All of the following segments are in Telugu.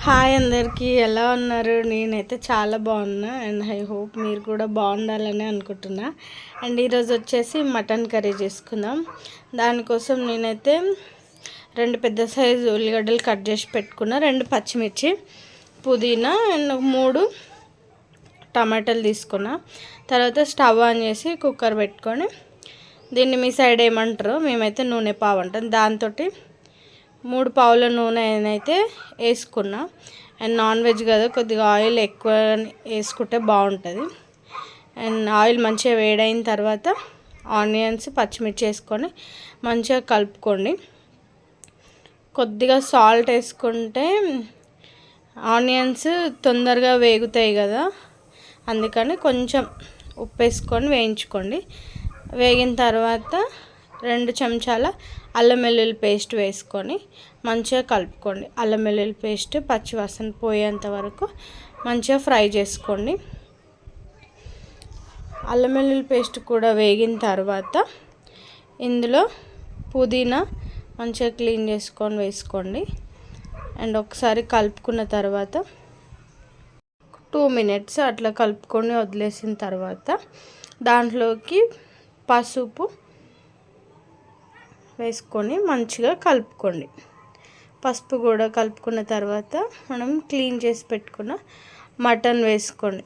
హాయ్ అందరికీ, ఎలా ఉన్నారు? నేనైతే చాలా బాగున్నా అండ్ ఐ హోప్ మీరు కూడా బాగుండాలని అనుకుంటున్నా. అండ్ ఈరోజు వచ్చేసి మటన్ కర్రీ చేసుకుందాం. దానికోసం నేనైతే 2 పెద్ద సైజు ఉల్లిగడ్డలు కట్ చేసి పెట్టుకున్నా, 2 పచ్చిమిర్చి, పుదీనా అండ్ 3 టమాటాలు తీసుకున్నా. తర్వాత స్టవ్ ఆన్ చేసి కుక్కర్ పెట్టుకొని, దీన్ని మీ సైడ్ ఏమంటారో, మేమైతే నూనె పావు అంటాం, దాంతో 3 పావుల నూనె అయితే వేసుకున్నా. అండ్ నాన్ వెజ్ కదా, కొద్దిగా ఆయిల్ ఎక్కువ వేసుకుంటే బాగుంటుంది. అండ్ ఆయిల్ మంచిగా వేడైన తర్వాత ఆనియన్స్, పచ్చిమిర్చి వేసుకొని మంచిగా కలుపుకోండి. కొద్దిగా సాల్ట్ వేసుకుంటే ఆనియన్స్ తొందరగా వేగుతాయి కదా, అందుకని కొంచెం ఉప్పు వేసుకొని వేయించుకోండి. వేగిన తర్వాత 2 చెంచాల అల్లం వెల్లుల్లి పేస్ట్ వేసుకొని మంచిగా కలుపుకోండి. అల్లం వెల్లుల్లి పేస్ట్ పచ్చివాసన పోయేంత వరకు మంచిగా ఫ్రై చేసుకోండి. అల్లం వెల్లుల్లి పేస్ట్ కూడా వేగిన తర్వాత ఇందులో పుదీనా మంచిగా క్లీన్ చేసుకొని వేసుకోండి. అండ్ ఒకసారి కలుపుకున్న తర్వాత 2 మినిట్స్ అట్లా కలుపుకొని వదిలేసిన తర్వాత దాంట్లోకి పసుపు వేసుకొని మంచిగా కలుపుకోండి. పసుపు కూడా కలుపుకున్న తర్వాత మనం క్లీన్ చేసి పెట్టుకున్న మటన్ వేసుకోండి.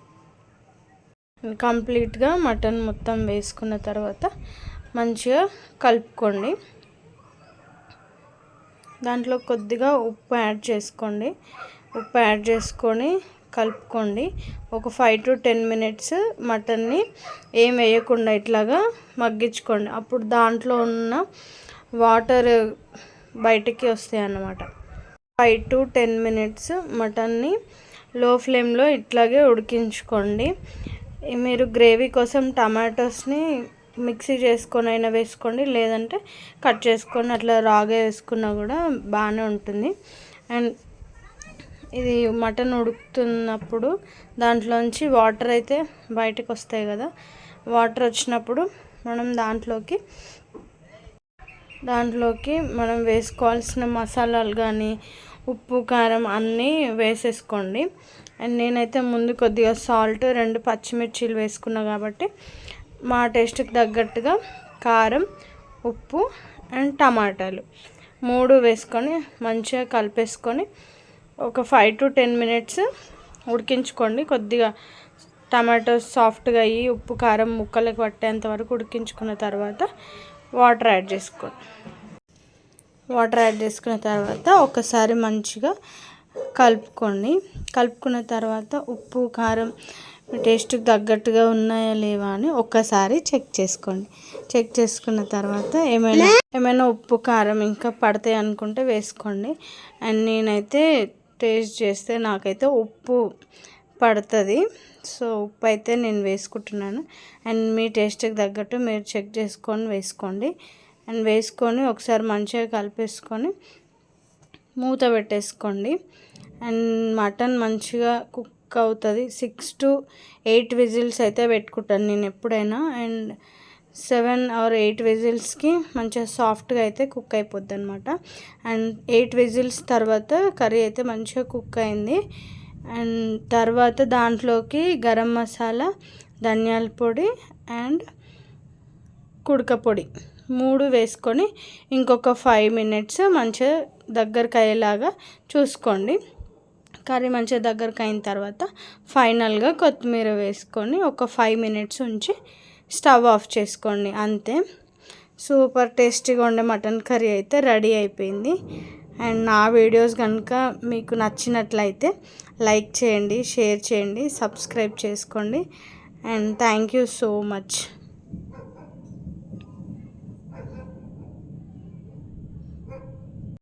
కంప్లీట్గా మటన్ మొత్తం వేసుకున్న తర్వాత మంచిగా కలుపుకోండి. దాంట్లో కొద్దిగా ఉప్పు యాడ్ చేసుకోండి. ఉప్పు యాడ్ చేసుకొని కలుపుకోండి. ఒక 5 to 10 మినిట్స్ మటన్ని ఏం వేయకుండా ఇట్లాగా మగ్గించుకోండి. అప్పుడు దాంట్లో ఉన్న వాటర్ బయటికి వస్తాయి అన్నమాట. 5 to 10 మినిట్స్ మటన్ని లో ఫ్లేమ్లో ఇట్లాగే ఉడికించుకోండి. మీరు గ్రేవీ కోసం టమాటోస్ని మిక్సీ చేసుకొని అయినా వేసుకోండి, లేదంటే కట్ చేసుకొని అట్లా రాగా వేసుకున్నా కూడా బాగానే ఉంటుంది. అండ్ ఇది మటన్ ఉడుకుతున్నప్పుడు దాంట్లోంచి వాటర్ అయితే బయటకు వస్తాయి కదా, వాటర్ వచ్చినప్పుడు మనం దాంట్లోకి మనం వేసుకోవాల్సిన మసాలాలు కానీ ఉప్పు, కారం అన్నీ వేసేసుకోండి. అండ్ నేనైతే ముందు కొద్దిగా సాల్ట్, 2 పచ్చిమిర్చీలు వేసుకున్నా కాబట్టి మా టేస్ట్కి తగ్గట్టుగా కారం, ఉప్పు అండ్ టమాటాలు 3 వేసుకొని మంచిగా కలిపేసుకొని ఒక 5 to 10 మినిట్స్ ఉడికించుకోండి. కొద్దిగా టమాటోస్ సాఫ్ట్గా అయ్యి ఉప్పు, కారం ముక్కలకు పట్టేంత వరకు ఉడికించుకున్న తర్వాత వాటర్ యాడ్ చేసుకోండి. వాటర్ యాడ్ చేసుకున్న తర్వాత ఒకసారి మంచిగా కలుపుకోండి. కలుపుకున్న తర్వాత ఉప్పు, కారం టేస్ట్కి తగ్గట్టుగా ఉన్నాయా లేవా అని ఒక్కసారి చెక్ చేసుకోండి. చెక్ చేసుకున్న తర్వాత ఏమైనా ఉప్పు, కారం ఇంకా పడతాయి అనుకుంటే వేసుకోండి. అండ్ నేనైతే టేస్ట్ చేస్తే నాకైతే ఉప్పు పడుతుంది, సో ఉప్పు అయితే నేను వేసుకుంటున్నాను. అండ్ మీ టేస్ట్కి తగ్గట్టు మీరు చెక్ చేసుకొని వేసుకోండి. అండ్ వేసుకొని ఒకసారి మంచిగా కలిపేసుకొని మూత పెట్టేసుకోండి. అండ్ మటన్ మంచిగా కుక్ అవుతుంది. 6 to 8 విజిల్స్ అయితే పెట్టుకుంటాను నేను ఎప్పుడైనా. అండ్ 7 or 8 విజిల్స్కి మంచిగా సాఫ్ట్గా అయితే కుక్ అయిపోద్ది అనమాట. అండ్ 8 విజిల్స్ తర్వాత కర్రీ అయితే మంచిగా కుక్ అయింది. అండ్ తర్వాత దాంట్లోకి గరం మసాలా, ధనియాల పొడి అండ్ కుడక పొడి 3 వేసుకొని ఇంకొక 5 మినిట్స్ మంచిగా దగ్గరకు అయ్యేలాగా చూసుకోండి. కర్రీ మంచిగా దగ్గరకు అయిన తర్వాత ఫైనల్గా కొత్తిమీర వేసుకొని ఒక 5 మినిట్స్ ఉంచి స్టవ్ ఆఫ్ చేసుకోండి. అంతే, సూపర్ టేస్టీగా ఉండే మటన్ కర్రీ అయితే రెడీ అయిపోయింది. అండ్ నా వీడియోస్ కనుక మీకు నచ్చినట్లయితే లైక్ చేయండి, షేర్ చేయండి, సబ్స్క్రైబ్ చేసుకోండి. And thank you so much.